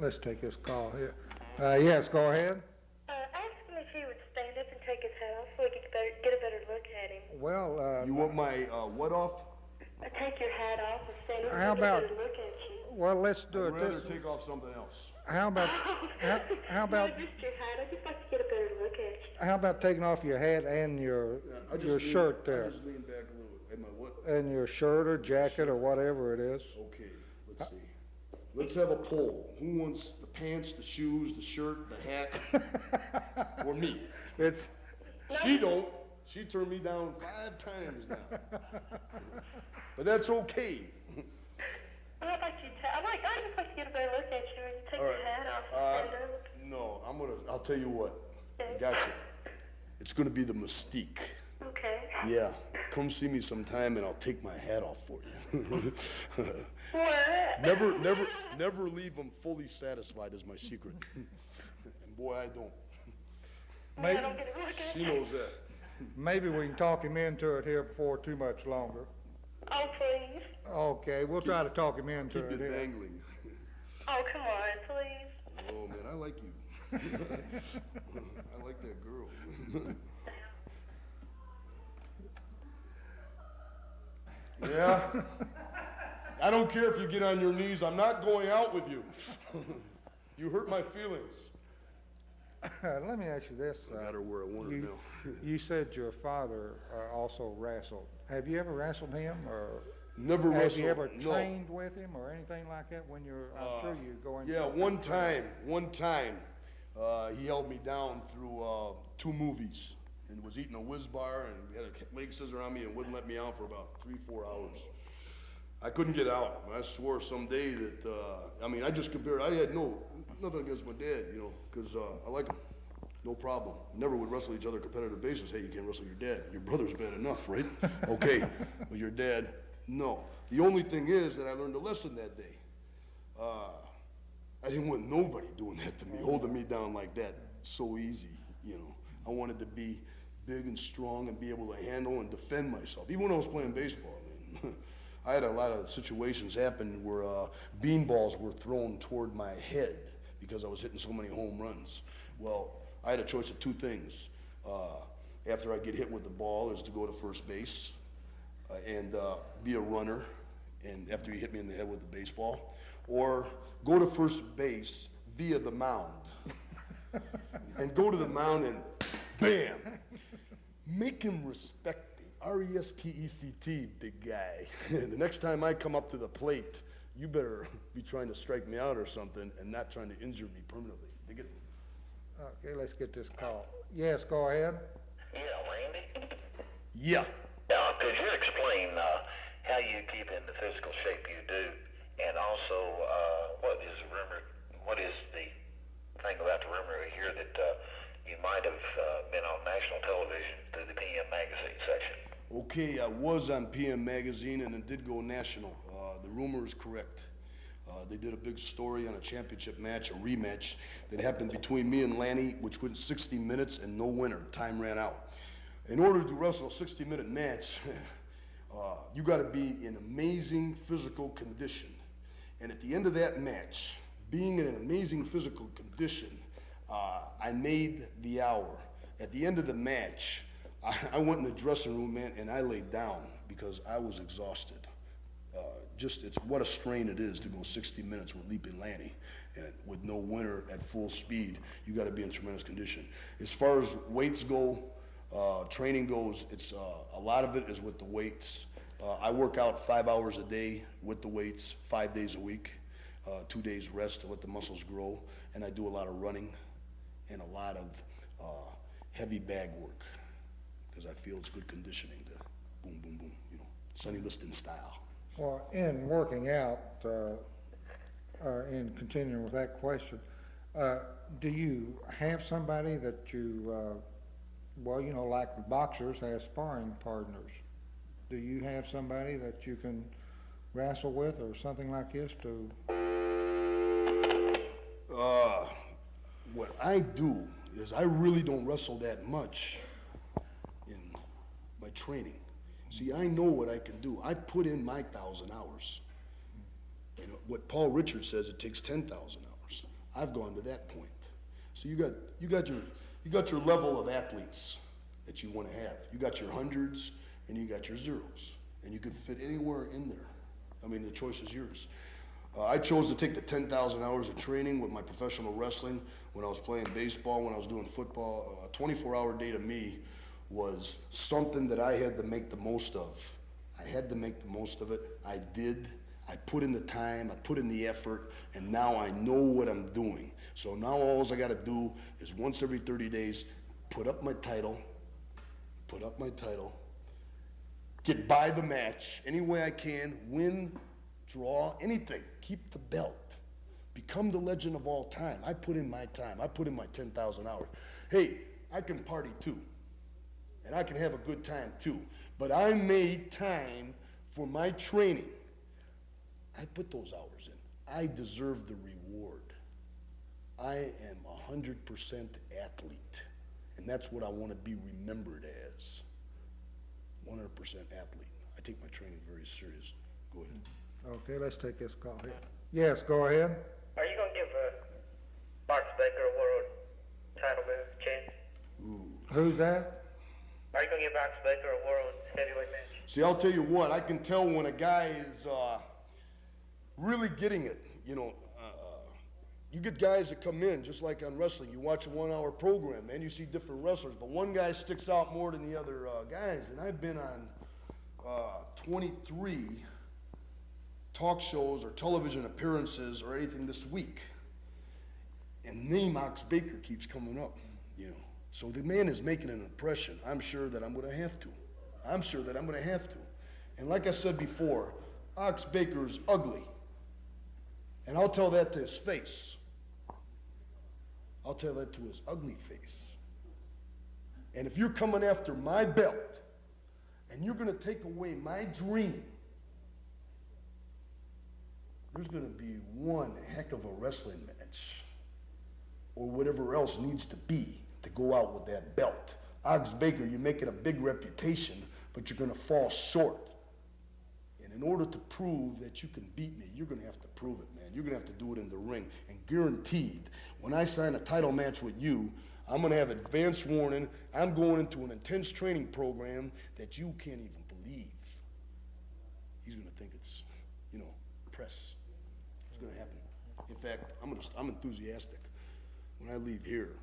let's take this call here. Yes, go ahead. Ask him if he would stand up and take his hat off so we could get a better look at him. Well, You want my what off? Take your hat off and stand up How and get a about- better look at you. well, let's do I'd it rather this. take off something else. How about how about No, just your hat. I'd just like to get a better look at you. how about taking off your hat and your shirt I there, just lean back a little bit. Am I what? and your shirt or jacket or whatever it is. Okay, let's see. Let's have a poll. Who wants the pants, the shoes, the shirt, the hat? Or me? It's She don't. She turned me down 5 times now. But that's okay. I'd just like to get a better look at you when you take All your right. hat off and stand up. No, I'll tell you what. I got you. It's gonna be the mystique. Okay. Yeah, come see me sometime and I'll take my hat off for you. What? Never leave them fully satisfied is my secret. And boy, I don't. I don't get a look at She you. knows that. maybe we can talk him into it here before too much longer. Oh, please. Okay, we'll try to talk him into Keep it you here. dangling. Oh, come on, please. Oh man, I like you. I like that girl. Yeah. I don't care if you get on your knees. I'm not going out with you. You hurt my feelings. Let me ask you this. I got her where I want her now. You said your father also wrestled. Have you ever wrestled him, or Never have wrestled. you ever No. trained with him, or anything like that? When you're, I'm sure you go into. Yeah, one time, he held me down through 2 movies and was eating a whiz bar and had a leg scissor on me and wouldn't let me out for about 3-4 hours. I couldn't get out. I swore someday that, I just compared, I had nothing against my dad, because I like him. No problem. Never would wrestle each other competitive basis. Hey, you can't wrestle your dad. Your brother's bad enough, right? Okay, but your dad, no. The only thing is that I learned a lesson that day. I didn't want nobody doing that to me, holding me down like that so easy, I wanted to be big and strong and be able to handle and defend myself. Even when I was playing baseball, man. I had a lot of situations happen where beanballs were thrown toward my head because I was hitting so many home runs. Well, I had a choice of 2 things. After I get hit with the ball is to go to first base and be a runner, and after you hit me in the head with the baseball, or go to first base via the mound and go to the mound and bam, make him respect me. R-E-S-P-E-C-T, big guy. The next time I come up to the plate, you better be trying to strike me out or something and not trying to injure me permanently. Dig it? Okay, let's get this call. Yes, go ahead. Yeah, Randy. Yeah. Now, could you explain how you keep in the physical shape you do, and also what is the thing about the rumor here that you might have been on national television through the PM Magazine section? Okay, I was on PM Magazine and it did go national. The rumor is correct. They did a big story on a championship match, a rematch, that happened between me and Lanny, which went 60 minutes and no winner. Time ran out. In order to wrestle a 60-minute match, you got to be in amazing physical condition. And at the end of that match, being in an amazing physical condition, I made the hour. At the end of the match, I went in the dressing room, man, and I laid down because I was exhausted. It's what a strain it is to go 60 minutes with Leaping Lanny, and with no winner at full speed. You got to be in tremendous condition. As far as weights go, training goes, it's a lot of it is with the weights. I work out 5 hours a day with the weights, 5 days a week, 2 days rest to let the muscles grow, and I do a lot of running and a lot of heavy bag work because I feel it's good conditioning to boom, boom, boom, Sonny Liston style. Well, in working out, in continuing with that question, do you have somebody that you, like boxers have sparring partners? Do you have somebody that you can wrestle with or something like this to? What I do is I really don't wrestle that much in my training. See, I know what I can do. I put in my 1,000 hours. And what Paul Richards says, it takes 10,000 hours. I've gone to that point. So you got your level of athletes that you want to have. You got your hundreds and you got your zeros, and you can fit anywhere in there. I mean, the choice is yours. I chose to take the 10,000 hours of training with my professional wrestling when I was playing baseball, when I was doing football. A 24-hour day to me was something that I had to make the most of. I had to make the most of it. I did. I put in the time, I put in the effort, and now I know what I'm doing. So now all I gotta do is once every 30 days, put up my title, get by the match any way I can, win, draw, anything, keep the belt, become the legend of all time. I put in my time, I put in my 10,000 hours. Hey, I can party too, and I can have a good time too, but I made time for my training. I put those hours in. I deserve the reward. I am 100% athlete, and that's what I want to be remembered as. 100% athlete. I take my training very seriously. Go ahead. Okay, let's take this call here. Yes, go ahead. Are you gonna give Mark Baker a world title chance? Who's that? Are you gonna give Mark Baker a world heavyweight match? See, I'll tell you what, I can tell when a guy is really getting it. You know, you get guys that come in, just like on wrestling. You watch a 1-hour program, man, you see different wrestlers, but one guy sticks out more than the other guys. And I've been on 23 talk shows or television appearances or anything this week. And the name Ox Baker keeps coming up, you know. So the man is making an impression. I'm sure that I'm gonna have to. And like I said before, Ox Baker's ugly. And I'll tell that to his face. I'll tell that to his ugly face. And if you're coming after my belt and you're gonna take away my dream, there's gonna be one heck of a wrestling match or whatever else needs to be to go out with that belt. Ox Baker, you're making a big reputation, but you're gonna fall short. And in order to prove that you can beat me, you're gonna have to prove it, man. You're gonna have to do it in the ring. And guaranteed, when I sign a title match with you, I'm gonna have advance warning. I'm going into an intense training program that you can't even believe. He's gonna think it's, you know, press. It's gonna happen. In fact, I'm enthusiastic. When I leave here,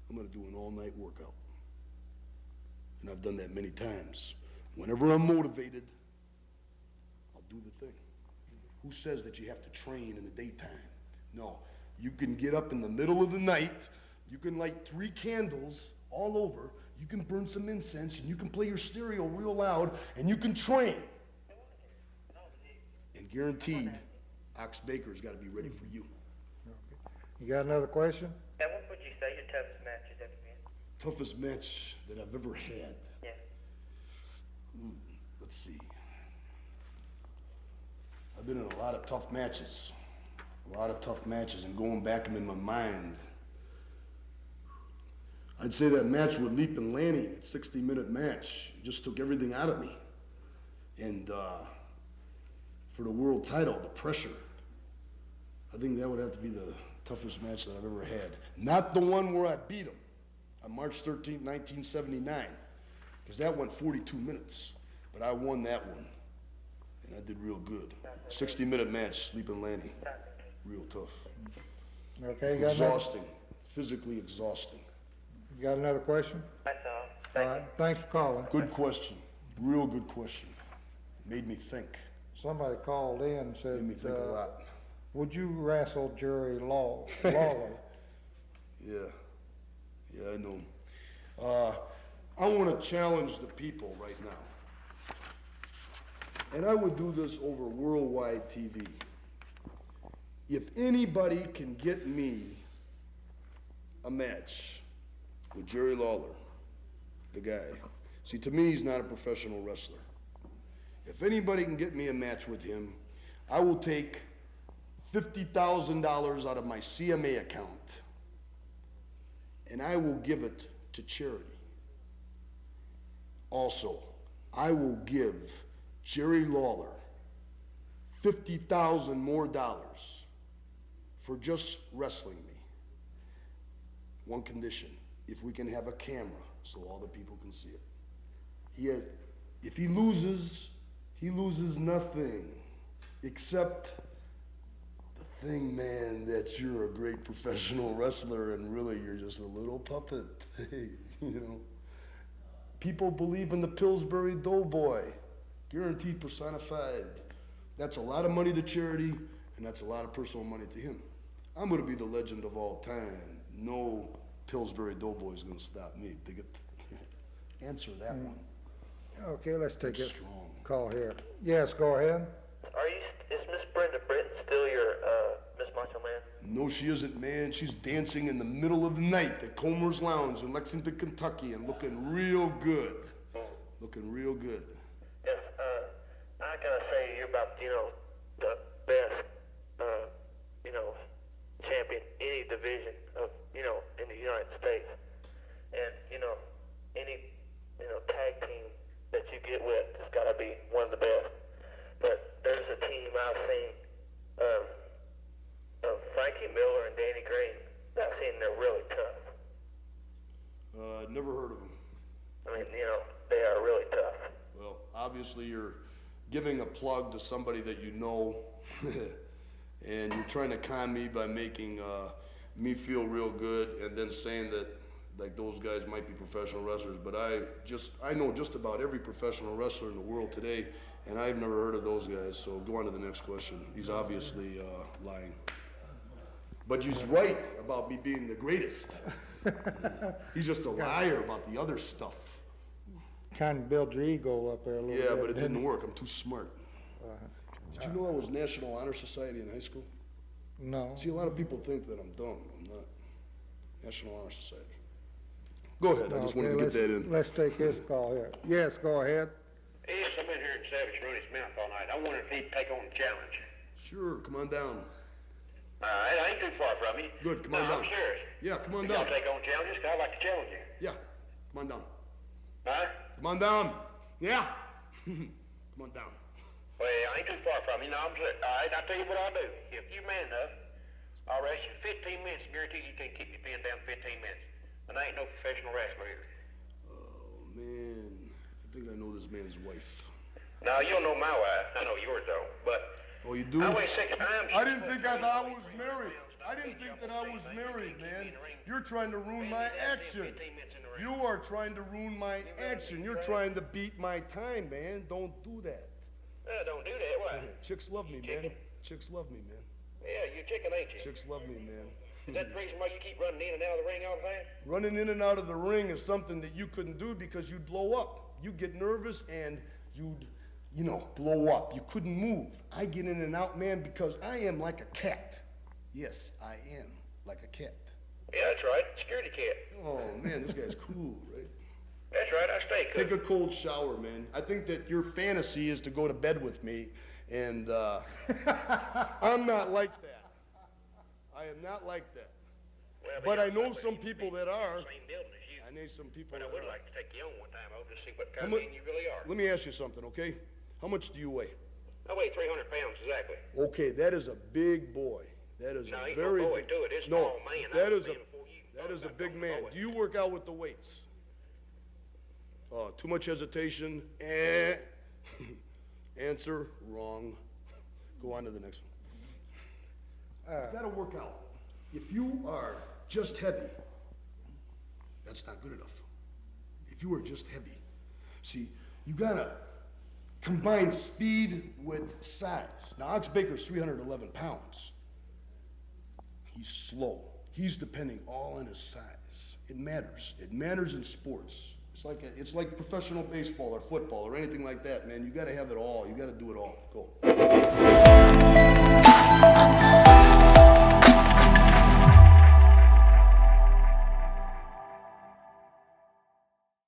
I'm gonna do an all-night workout. And I've done that many times. Whenever I'm motivated, I'll do the thing. Who says that you have to train in the daytime? No, you can get up in the middle of the night, you can light 3 candles all over, you can burn some incense, and you can play your stereo real loud, and you can train. And guaranteed, Ox Baker's gotta be ready for you. You got another question? And what would you say your toughest match has ever been? Toughest match that I've ever had. Yeah. Let's see. I've been in a lot of tough matches. And going back them in my mind. I'd say that match with Leap and Lanny, that 60-minute match, just took everything out of me. And for the world title, the pressure, I think that would have to be the toughest match that I've ever had. Not the one where I beat him on March 13th, 1979, because that went 42 minutes, but I won that one, and I did real good. 60-minute match, Leap and Lanny, real tough. Okay, you got Exhausting, physically exhausting. You got another question? That's all. All Thank right, you. thanks for calling. Good question, real good question. Made me think, Somebody called in and said, made me think a lot. would you wrestle Jerry Lawler? Yeah, I know. I want to challenge the people right now. And I would do this over worldwide TV. If anybody can get me a match with Jerry Lawler, the guy, see, to me, he's not a professional wrestler. If anybody can get me a match with him, I will take $50,000 out of my CMA account, and I will give it to charity. Also, I will give Jerry Lawler $50,000 more for just wrestling me. One condition, if we can have a camera so all the people can see it. If he loses nothing except the thing, man, that you're a great professional wrestler and really you're just a little puppet. You know. People believe in the Pillsbury Doughboy, guaranteed personified. That's a lot of money to charity, and that's a lot of personal money to him. I'm gonna be the legend of all time. No Pillsbury Doughboy is gonna stop me. Bigot. Answer that one. Okay, let's take That's it. strong. Call here. Yes, go ahead. Is Miss Brenda Britton still your, Miss Macho Man? No, she isn't, man. She's dancing in the middle of the night at Comer's Lounge in Lexington, Kentucky, and looking real good. Looking real good. Yes, I gotta say you're about, the best, champion any division of, in the United States. And, any, tag team that you get with has gotta be one of the best. But there's a team I've seen, of Frankie Miller and Danny Green. I've seen they're really tough. Never heard of him. I mean, they are really tough. Well, obviously you're giving a plug to somebody that you know, and you're trying to con me by making me feel real good and then saying that like those guys might be professional wrestlers, but I know just about every professional wrestler in the world today, and I've never heard of those guys, so go on to the next question. He's obviously lying. But he's right about me being the greatest. He's just a liar about the other stuff. Kind of build your ego up there a little bit. Yeah, but it didn't work. I'm too smart. Did you know I was National Honor Society in high school? No. See, a lot of people think that I'm dumb. I'm not. National Honor Society. Go ahead. I just wanted to get that in. Let's take this call here. Yes, go ahead. Yes, I've been here at Savage run his mouth all night. I wonder if he'd take on the challenge. Sure, come on down. All right, I ain't too far from you. Good, come on down. I'm serious. Yeah, come on If y'all down. take on challenges, 'cause I like to challenge you. Yeah, come on down. Huh? Come on down. Yeah. Come on down. Well, I ain't too far from you. No, I'm serious. All right, I'll tell you what I'll do. If you're man enough, I'll rest you 15 minutes and guarantee you can't keep your pen down 15 minutes. And I ain't no professional wrestler either. Oh, man. I think I know this man's wife. Now, you don't know my wife. I know yours, though. But Oh, you do? I weigh 6 times. I didn't think I thought I was married. I didn't think that I was married, man. You're trying to ruin my action. You are trying to ruin my action. You're trying to beat my time, man. Don't do that. Don't do that. Why? Chicks love me, man. Chicks love me, man. Yeah, you're chicken, ain't you? Chicks love me, man. Is that the reason why you keep running in and out of the ring all the time? Running in and out of the ring is something that you couldn't do because you'd blow up. You'd get nervous and you'd, blow up. You couldn't move. I get in and out, man, because I am like a cat. Yes, I am like a cat. Yeah, that's right. Security cat. Oh, man, this guy's cool, right? That's right. I stay cool. Take a cold shower, man. I think that your fantasy is to go to bed with me, and I'm not like that. I am not like that. Well, But I yeah, know but some you people be that are. in the same building as you. I know some people But I that would are. like to take you on one time, I'll just see what How kind mu- of man you really are. Let me ask you something, okay? How much do you weigh? I weigh 300 pounds exactly. Okay, that is a big boy. That is No, a ain't no very boy big. to it. It's No, small man. I that was is a in before you. that is a I'm big not man. going Do you work out with the weights? Too much hesitation. Answer wrong. Go on to the next one. You gotta work out. If you are just heavy, that's not good enough. If you are just heavy, see, you gotta combine speed with size. Now, Ox Baker's 311 pounds. He's slow. He's depending all on his size. It matters. It matters in sports. It's like professional baseball or football or anything like that, man. You gotta have it all. You gotta do it all. Go.